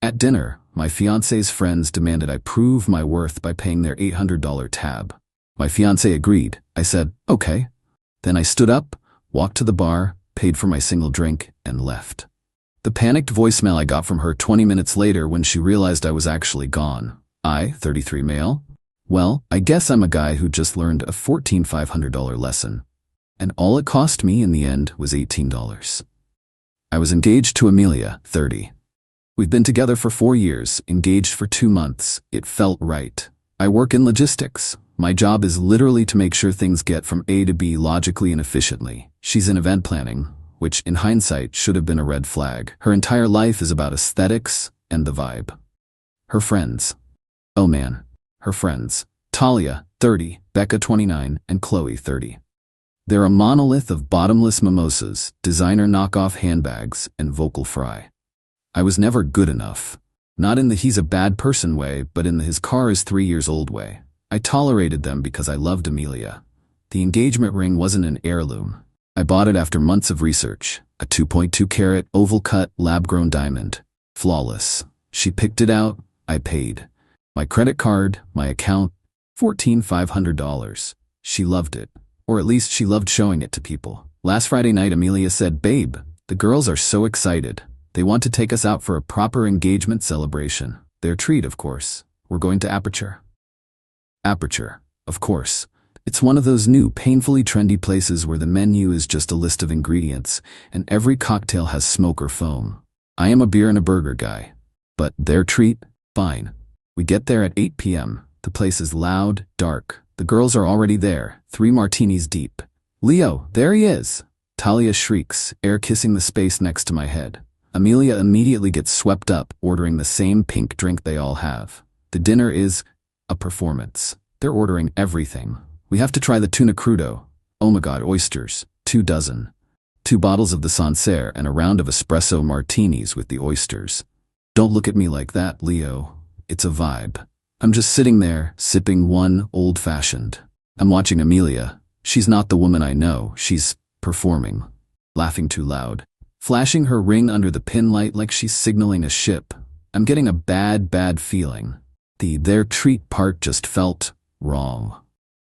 At dinner, my fiancé's friends demanded I prove my worth by paying their $800 tab. My fiancé agreed. I said, okay. Then I stood up, walked to the bar, paid for my single drink, and left. The panicked voicemail I got from her 20 minutes later when she realized I was actually gone. I, 33 male? Well, I guess I'm a guy who just learned a $14,500 lesson. And all it cost me in the end was $18. I was engaged to Amelia, 30. We've been together for 4 years, engaged for 2 months. It felt right. I work in logistics. My job is literally to make sure things get from A to B logically and efficiently. She's in event planning, which in hindsight should have been a red flag. Her entire life is about aesthetics and the vibe. Her friends. Oh man, her friends. Talia, 30, Becca, 29, and Chloe, 30. They're a monolith of bottomless mimosas, designer knockoff handbags, and vocal fry. I was never good enough. Not in the he's a bad person way, but in the his car is 3 years old way. I tolerated them because I loved Amelia. The engagement ring wasn't an heirloom. I bought it after months of research. A 2.2 carat, oval-cut, lab-grown diamond. Flawless. She picked it out, I paid. My credit card, my account, $14,500. She loved it. Or at least she loved showing it to people. Last Friday night, Amelia said, "Babe, the girls are so excited. They want to take us out for a proper engagement celebration. Their treat, of course. We're going to Aperture." Aperture, of course. It's one of those new, painfully trendy places where the menu is just a list of ingredients, and every cocktail has smoke or foam. I am a beer and a burger guy. But their treat? Fine. We get there at 8 p.m. The place is loud, dark. The girls are already there, 3 martinis deep. "Leo, there he is!" Talia shrieks, air kissing the space next to my head. Amelia immediately gets swept up, ordering the same pink drink they all have. The dinner is a performance. They're ordering everything. We have to try the tuna crudo. Oh my god, oysters. 2 dozen. 2 bottles of the Sancerre and a round of espresso martinis with the oysters. Don't look at me like that, Leo. It's a vibe. I'm just sitting there, sipping one old-fashioned. I'm watching Amelia. She's not the woman I know. She's performing. Laughing too loud. Flashing her ring under the pin light like she's signaling a ship. I'm getting a bad feeling. Their treat part just felt wrong.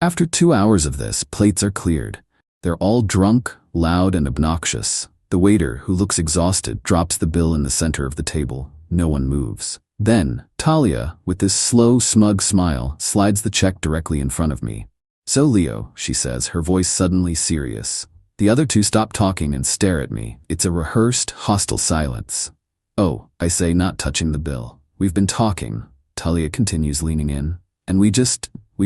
After 2 hours of this, plates are cleared. They're all drunk, loud, and obnoxious. The waiter, who looks exhausted, drops the bill in the center of the table. No one moves. Then, Talia, with this slow, smug smile, slides the check directly in front of me. "So Leo," she says, her voice suddenly serious. The other 2 stop talking and stare at me. It's a rehearsed, hostile silence. "Oh," I say, not touching the bill. "We've been talking," Talia continues, leaning in. "And we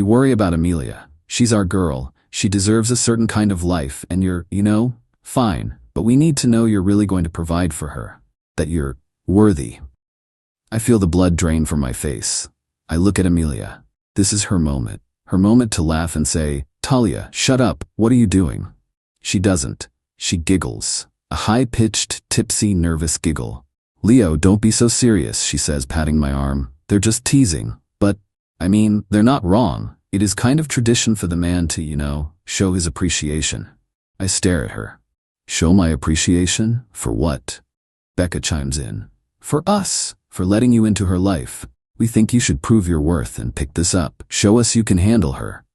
worry about Amelia. She's our girl. She deserves a certain kind of life, and you're, fine. But we need to know you're really going to provide for her. That you're worthy." I feel the blood drain from my face. I look at Amelia. This is her moment. Her moment to laugh and say, "Talia, shut up. What are you doing?" She doesn't. She giggles. A high-pitched, tipsy, nervous giggle. "Leo, don't be so serious," she says, patting my arm. "They're just teasing. But, they're not wrong. It is kind of tradition for the man to, show his appreciation." I stare at her. "Show my appreciation? For what?" Becca chimes in. "For us. For letting you into her life. We think you should prove your worth and pick this up. Show us you can handle her."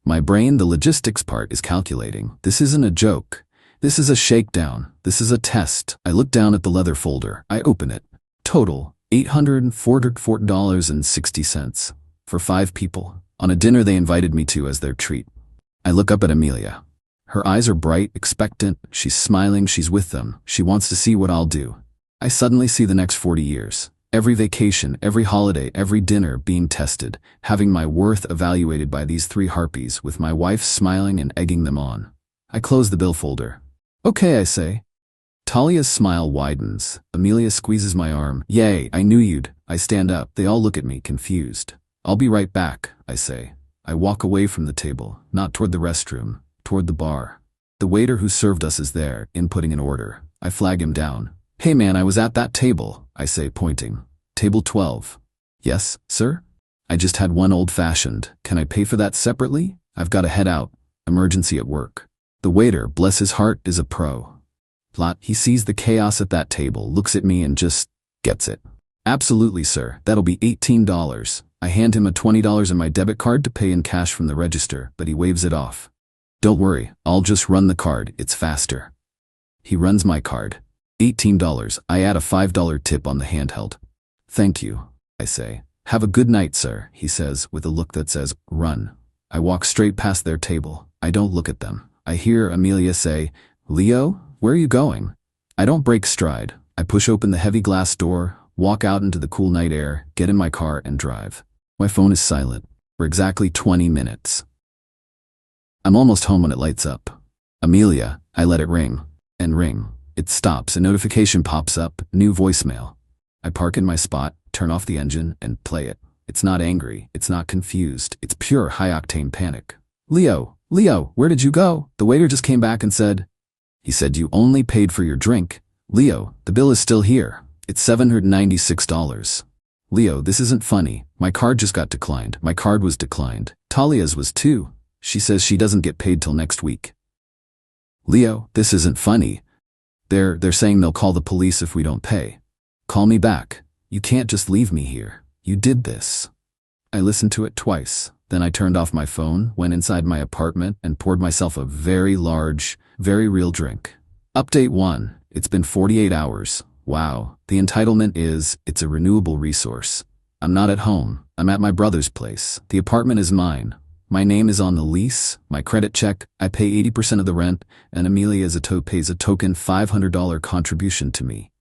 My brain, the logistics part, is calculating. This isn't a joke. This is a shakedown. This is a test. I look down at the leather folder. I open it. Total, $844.60. For 5 people. On a dinner they invited me to as their treat. I look up at Amelia. Her eyes are bright, expectant. She's smiling. She's with them. She wants to see what I'll do. I suddenly see the next 40 years. Every vacation, every holiday, every dinner being tested, having my worth evaluated by these 3 harpies, with my wife smiling and egging them on. I close the bill folder. "Okay," I say. Talia's smile widens. Amelia squeezes my arm. "Yay, I knew you'd." I stand up. They all look at me, confused. "I'll be right back," I say. I walk away from the table, not toward the restroom, toward the bar. The waiter who served us is there, inputting an order. I flag him down. "Hey man, I was at that table," I say, pointing. "Table 12. "Yes, sir?" "I just had one old-fashioned. Can I pay for that separately? I've got to head out. Emergency at work." The waiter, bless his heart, is a pro. He sees the chaos at that table, looks at me and just gets it. Absolutely, sir. That'll be $18. I hand him a $20 on my debit card to pay in cash from the register, but he waves it off. Don't worry, I'll just run the card, it's faster. He runs my card. $18. I add a $5 tip on the handheld. Thank you, I say. Have a good night, sir, he says with a look that says, run. I walk straight past their table. I don't look at them. I hear Amelia say, Leo, where are you going? I don't break stride. I push open the heavy glass door, walk out into the cool night air, get in my car and drive. My phone is silent for exactly 20 minutes. I'm almost home when it lights up. Amelia, I let it ring and ring. It stops, a notification pops up, new voicemail. I park in my spot, turn off the engine, and play it. It's not angry, it's not confused, it's pure high-octane panic. Leo, where did you go? The waiter just came back and said, he said you only paid for your drink. Leo, the bill is still here. It's $796. Leo, this isn't funny. My card just got declined. My card was declined. Talia's was too. She says she doesn't get paid till next week. Leo, this isn't funny. They're saying they'll call the police if we don't pay. Call me back. You can't just leave me here. You did this. I listened to it twice. Then I turned off my phone, went inside my apartment, and poured myself a very large, very real drink. Update 1. It's been 48 hours. Wow. The entitlement is, it's a renewable resource. I'm not at home. I'm at my brother's place. The apartment is mine. My name is on the lease, my credit check, I pay 80% of the rent, and Amelia pays a token $500 contribution to me.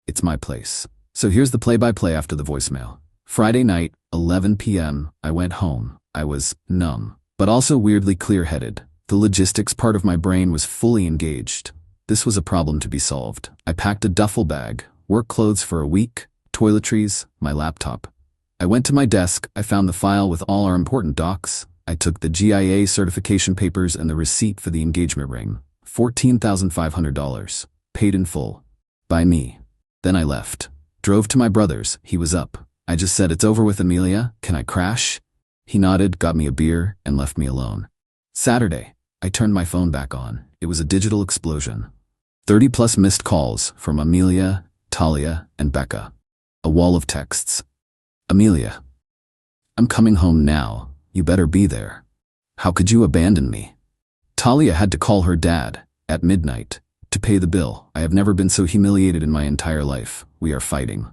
It's my place. So here's the play-by-play after the voicemail. Friday night, 11 p.m., I went home. I was numb, but also weirdly clear-headed. The logistics part of my brain was fully engaged. This was a problem to be solved. I packed a duffel bag, work clothes for a week, toiletries, my laptop. I went to my desk, I found the file with all our important docs. I took the GIA certification papers and the receipt for the engagement ring. $14,500. Paid in full. By me. Then I left. Drove to my brother's. He was up. I just said, it's over with, Amelia. Can I crash? He nodded, got me a beer, and left me alone. Saturday. I turned my phone back on. It was a digital explosion. 30+ missed calls from Amelia, Talia, and Becca. A wall of texts. Amelia. I'm coming home now. You better be there. How could you abandon me? Talia had to call her dad, at midnight, to pay the bill. I have never been so humiliated in my entire life. We are fighting.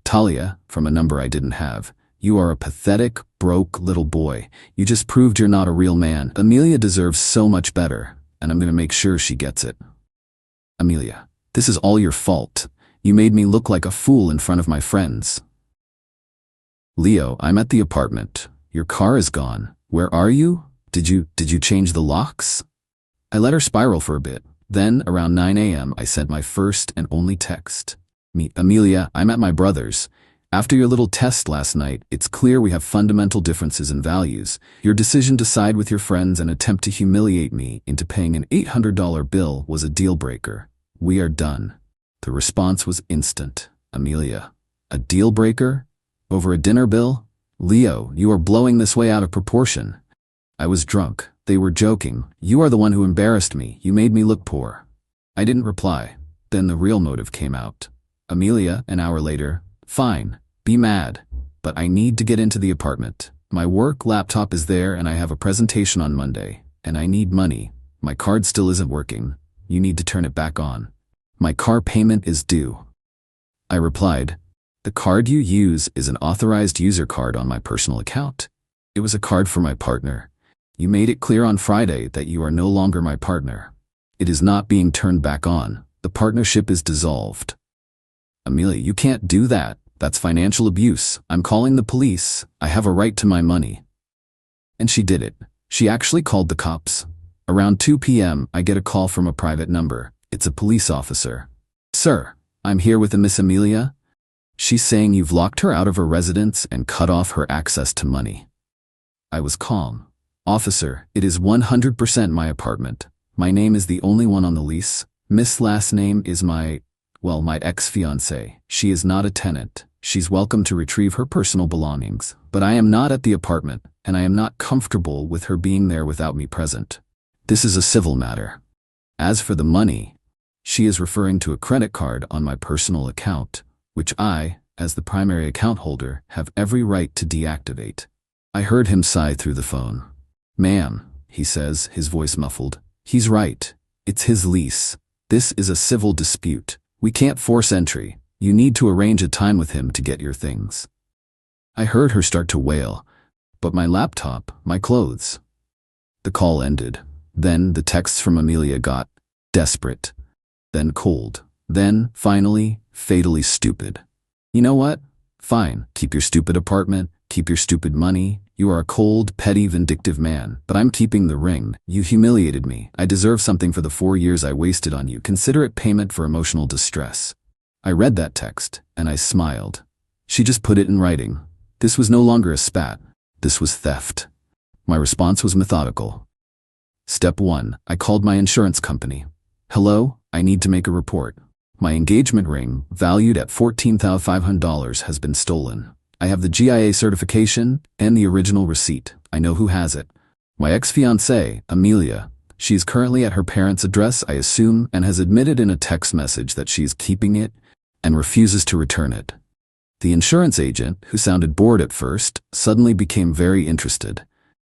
Talia, from a number I didn't have. You are a pathetic, broke little boy. You just proved you're not a real man. Amelia deserves so much better, and I'm going to make sure she gets it. Amelia, this is all your fault. You made me look like a fool in front of my friends. Leo, I'm at the apartment. Your car is gone. Where are you? Did you change the locks? I let her spiral for a bit. Then, around 9 a.m., I sent my first and only text. Amelia, I'm at my brother's. After your little test last night, it's clear we have fundamental differences in values. Your decision to side with your friends and attempt to humiliate me into paying an $800 bill was a deal breaker. We are done. The response was instant. Amelia, a deal breaker? Over a dinner bill? Leo, you are blowing this way out of proportion. I was drunk. They were joking. You are the one who embarrassed me. You made me look poor. I didn't reply. Then the real motive came out. Amelia, an hour later, fine, be mad, but I need to get into the apartment. My work laptop is there and I have a presentation on Monday, and I need money. My card still isn't working. You need to turn it back on. My car payment is due. I replied, the card you use is an authorized user card on my personal account. It was a card for my partner. You made it clear on Friday that you are no longer my partner. It is not being turned back on. The partnership is dissolved. Amelia, you can't do that. That's financial abuse. I'm calling the police. I have a right to my money. And she did it. She actually called the cops. Around 2 p.m., I get a call from a private number. It's a police officer. Sir, I'm here with a Miss Amelia. She's saying you've locked her out of her residence and cut off her access to money. I was calm. Officer, it is 100% my apartment. My name is the only one on the lease. Miss last name is my ex-fiancée. She is not a tenant. She's welcome to retrieve her personal belongings. But I am not at the apartment, and I am not comfortable with her being there without me present. This is a civil matter. As for the money, she is referring to a credit card on my personal account, which I, as the primary account holder, have every right to deactivate. I heard him sigh through the phone. Ma'am, he says, his voice muffled. He's right. It's his lease. This is a civil dispute. We can't force entry. You need to arrange a time with him to get your things. I heard her start to wail. But my laptop, my clothes. The call ended. Then the texts from Amelia got desperate. Then cold. Then, finally, fatally stupid. You know what? Fine. Keep your stupid apartment. Keep your stupid money. You are a cold, petty, vindictive man, but I'm keeping the ring. You humiliated me. I deserve something for the 4 years I wasted on you. Consider it payment for emotional distress. I read that text, and I smiled. She just put it in writing. This was no longer a spat. This was theft. My response was methodical. Step 1. I called my insurance company. Hello, I need to make a report. My engagement ring, valued at $14,500, has been stolen. I have the GIA certification and the original receipt. I know who has it. My ex-fiancée, Amelia. She is currently at her parents' address, I assume, and has admitted in a text message that she is keeping it and refuses to return it. The insurance agent, who sounded bored at first, suddenly became very interested.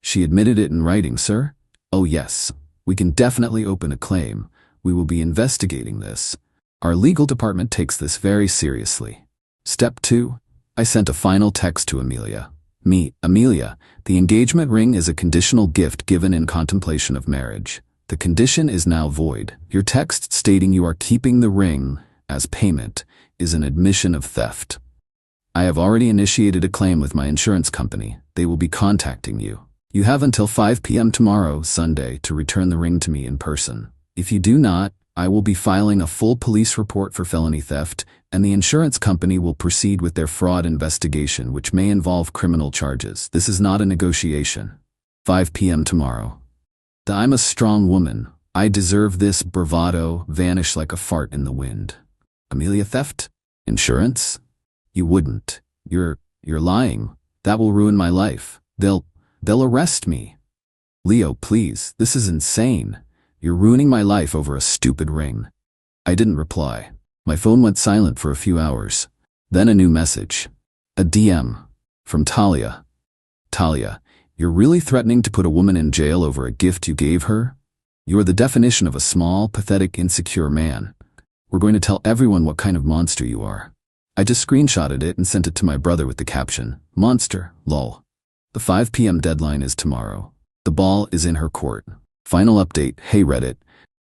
She admitted it in writing, sir? Oh yes. We can definitely open a claim. We will be investigating this. Our legal department takes this very seriously. Step 2. I sent a final text to Amelia. Amelia, the engagement ring is a conditional gift given in contemplation of marriage. The condition is now void. Your text stating you are keeping the ring as payment is an admission of theft. I have already initiated a claim with my insurance company. They will be contacting you. You have until 5 p.m. tomorrow, Sunday, to return the ring to me in person. If you do not, I will be filing a full police report for felony theft, and the insurance company will proceed with their fraud investigation, which may involve criminal charges. This is not a negotiation. 5 p.m. tomorrow. I'm a strong woman. I deserve this. Bravado vanish like a fart in the wind. Amelia, theft? Insurance? You wouldn't. You're lying. That will ruin my life. They'll arrest me. Leo, please, this is insane. You're ruining my life over a stupid ring. I didn't reply. My phone went silent for a few hours. Then a new message. A DM. From Talia. Talia, you're really threatening to put a woman in jail over a gift you gave her? You are the definition of a small, pathetic, insecure man. We're going to tell everyone what kind of monster you are. I just screenshotted it and sent it to my brother with the caption, Monster, lol. The 5 p.m. deadline is tomorrow. The ball is in her court. Final update, hey Reddit.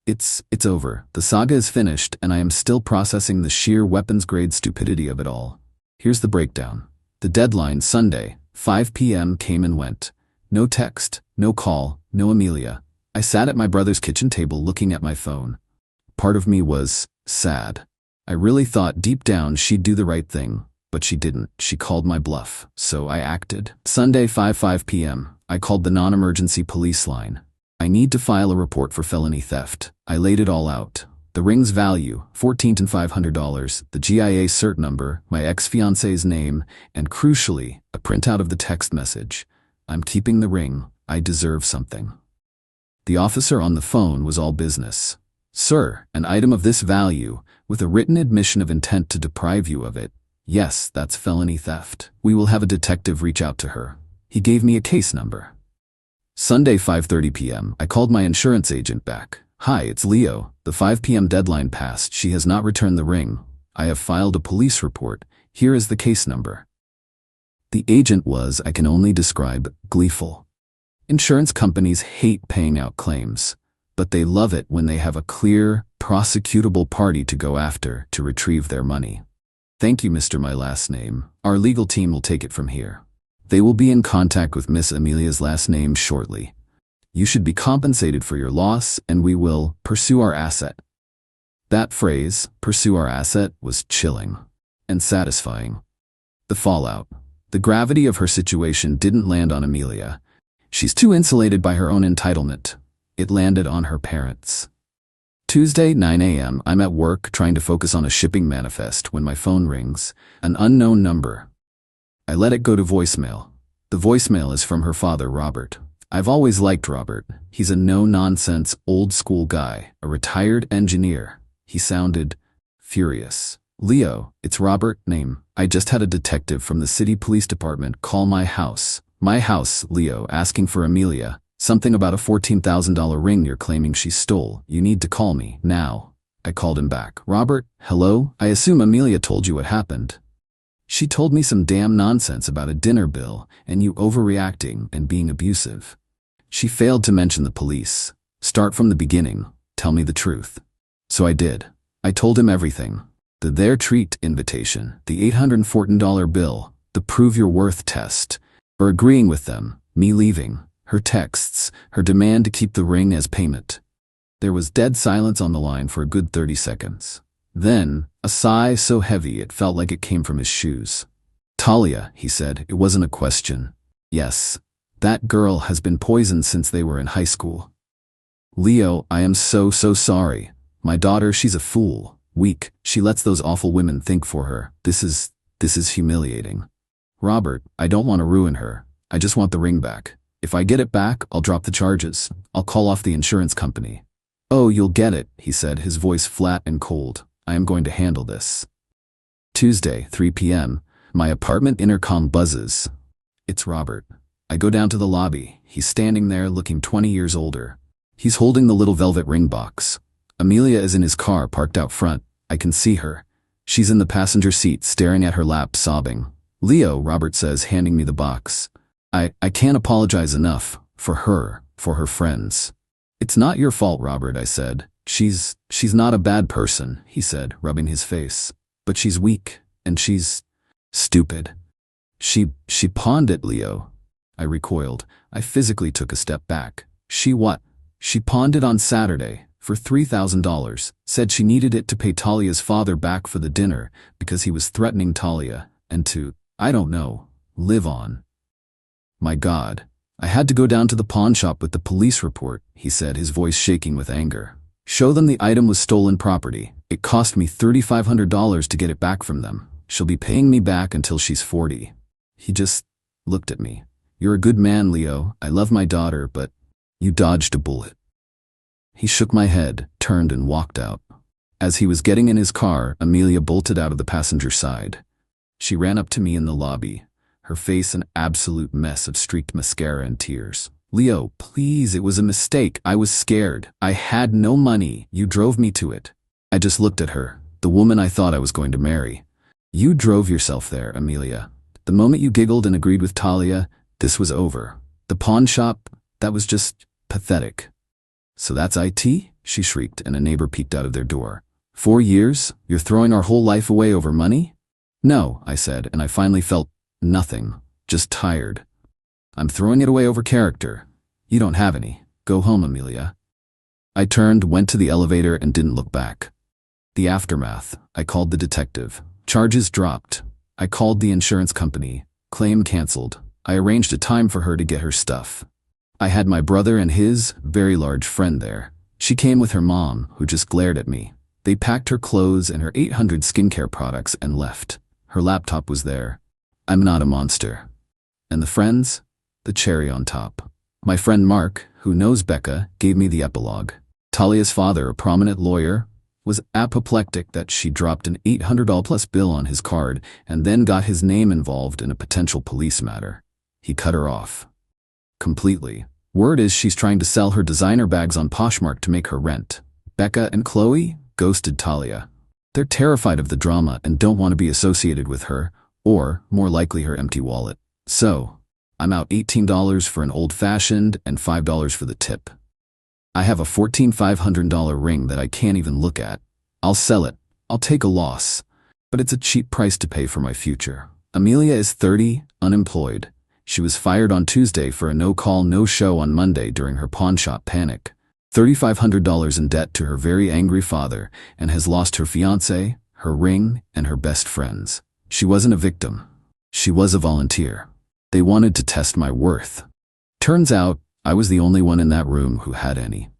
It's over. The saga is finished, and I am still processing the sheer weapons-grade stupidity of it all. Here's the breakdown. The deadline, Sunday, 5 p.m. came and went. No text, no call, no Amelia. I sat at my brother's kitchen table looking at my phone. Part of me was sad. I really thought deep down she'd do the right thing, but she didn't. She called my bluff, so I acted. Sunday, 5 p.m. I called the non-emergency police line. I need to file a report for felony theft. I laid it all out. The ring's value, $14,500, the GIA cert number, my ex-fiancée's name, and crucially, a printout of the text message. I'm keeping the ring. I deserve something. The officer on the phone was all business. Sir, an item of this value, with a written admission of intent to deprive you of it. Yes, that's felony theft. We will have a detective reach out to her. He gave me a case number. Sunday, 5:30 p.m. I called my insurance agent back. Hi, it's Leo. The 5 p.m. deadline passed. She has not returned the ring. I have filed a police report. Here is the case number. The agent was, I can only describe, gleeful. Insurance companies hate paying out claims, but they love it when they have a clear, prosecutable party to go after to retrieve their money. Thank you, Mr. My last name. Our legal team will take it from here. They will be in contact with Miss Amelia's last name shortly. You should be compensated for your loss, and we will pursue our asset. That phrase, pursue our asset, was chilling and satisfying. The fallout. The gravity of her situation didn't land on Amelia. She's too insulated by her own entitlement. It landed on her parents. Tuesday, 9 a.m. I'm at work trying to focus on a shipping manifest when my phone rings. An unknown number. I let it go to voicemail. The voicemail is from her father, Robert. I've always liked Robert. He's a no-nonsense, old-school guy, a retired engineer. He sounded furious. Leo, it's Robert, name. I just had a detective from the city police department call my house. My house, Leo, asking for Amelia. Something about a $14,000 ring you're claiming she stole. You need to call me, now. I called him back. Robert, hello? I assume Amelia told you what happened. She told me some damn nonsense about a dinner bill and you overreacting and being abusive. She failed to mention the police. Start from the beginning. Tell me the truth. So I did. I told him everything. The Their Treat invitation, the $814 bill, the Prove Your Worth test, her agreeing with them, me leaving, her texts, her demand to keep the ring as payment. There was dead silence on the line for a good 30 seconds. Then, a sigh so heavy it felt like it came from his shoes. Talia, he said, it wasn't a question. Yes, that girl has been poisoned since they were in high school. Leo, I am so sorry. My daughter, she's a fool. Weak, she lets those awful women think for her. This is humiliating. Robert, I don't want to ruin her. I just want the ring back. If I get it back, I'll drop the charges. I'll call off the insurance company. Oh, you'll get it, he said, his voice flat and cold. I am going to handle this. Tuesday, 3 p.m. My apartment intercom buzzes. It's Robert. I go down to the lobby. He's standing there looking 20 years older. He's holding the little velvet ring box. Amelia is in his car parked out front. I can see her. She's in the passenger seat staring at her lap sobbing. Leo, Robert says, handing me the box. I can't apologize enough. For her friends. It's not your fault, Robert, I said. She's not a bad person, he said, rubbing his face. But she's weak, and she's stupid. She pawned it, Leo. I recoiled. I physically took a step back. She what? She pawned it on Saturday. For $3,000, said she needed it to pay Talia's father back for the dinner because he was threatening Talia and to, I don't know, live on. My God. I had to go down to the pawn shop with the police report, he said, his voice shaking with anger. Show them the item was stolen property. It cost me $3,500 to get it back from them. She'll be paying me back until she's 40. He just looked at me. You're a good man, Leo. I love my daughter, but you dodged a bullet. He shook my head, turned and walked out. As he was getting in his car, Amelia bolted out of the passenger side. She ran up to me in the lobby, her face an absolute mess of streaked mascara and tears. Leo, please, it was a mistake. I was scared. I had no money. You drove me to it. I just looked at her, the woman I thought I was going to marry. You drove yourself there, Amelia. The moment you giggled and agreed with Talia, this was over. The pawn shop, that was just pathetic. So that's IT? She shrieked, and a neighbor peeked out of their door. 4 years? You're throwing our whole life away over money? No, I said, and I finally felt nothing, just tired. I'm throwing it away over character. You don't have any. Go home, Amelia. I turned, went to the elevator, and didn't look back. The aftermath. I called the detective. Charges dropped. I called the insurance company. Claim canceled. I arranged a time for her to get her stuff. I had my brother and his very large friend there. She came with her mom, who just glared at me. They packed her clothes and her 800 skincare products and left. Her laptop was there. I'm not a monster. And the friends? The cherry on top. My friend Mark, who knows Becca, gave me the epilogue. Talia's father, a prominent lawyer, was apoplectic that she dropped an $800+ bill on his card and then got his name involved in a potential police matter. He cut her off. Completely. Word is she's trying to sell her designer bags on Poshmark to make her rent. Becca and Chloe ghosted Talia. They're terrified of the drama and don't want to be associated with her, or, more likely, her empty wallet. So, I'm out $18 for an old-fashioned and $5 for the tip. I have a $14,500 ring that I can't even look at. I'll sell it. I'll take a loss. But it's a cheap price to pay for my future. Amelia is 30, unemployed. She was fired on Tuesday for a no-call, no-show on Monday during her pawnshop panic. $3,500 in debt to her very angry father, and has lost her fiancé, her ring, and her best friends. She wasn't a victim. She was a volunteer. They wanted to test my worth. Turns out, I was the only one in that room who had any.